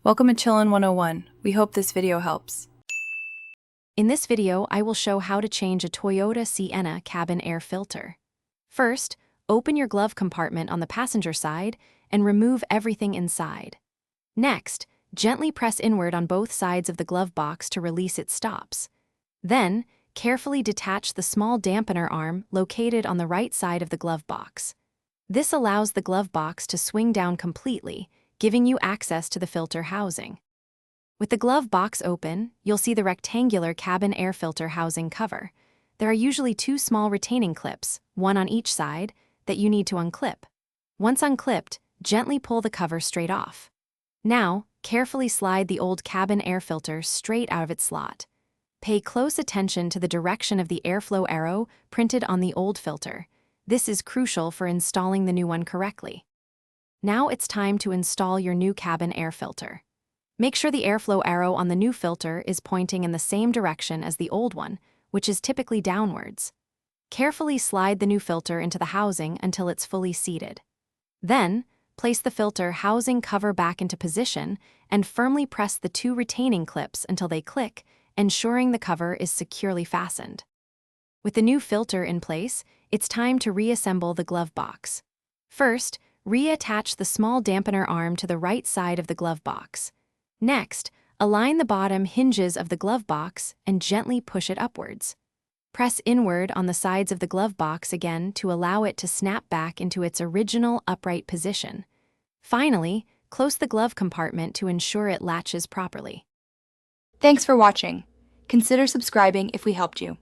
Welcome to Chillin' 101. We hope this video helps. In this video, I will show how to change a Toyota Sienna cabin air filter. First, open your glove compartment on the passenger side and remove everything inside. Next, gently press inward on both sides of the glove box to release its stops. Then, carefully detach the small dampener arm located on the right side of the glove box. This allows the glove box to swing down completely, giving you access to the filter housing. With the glove box open, you'll see the rectangular cabin air filter housing cover. There are usually two small retaining clips, one on each side, that you need to unclip. Once unclipped, gently pull the cover straight off. Now, carefully slide the old cabin air filter straight out of its slot. Pay close attention to the direction of the airflow arrow printed on the old filter. This is crucial for installing the new one correctly. Now it's time to install your new cabin air filter. Make sure the airflow arrow on the new filter is pointing in the same direction as the old one, which is typically downwards. Carefully slide the new filter into the housing until it's fully seated. Then, place the filter housing cover back into position and firmly press the two retaining clips until they click, ensuring the cover is securely fastened. With the new filter in place, it's time to reassemble the glove box. First, reattach the small dampener arm to the right side of the glove box. Next, align the bottom hinges of the glove box and gently push it upwards. Press inward on the sides of the glove box again to allow it to snap back into its original upright position. Finally, close the glove compartment to ensure it latches properly. Thanks for watching. Consider subscribing if we helped you.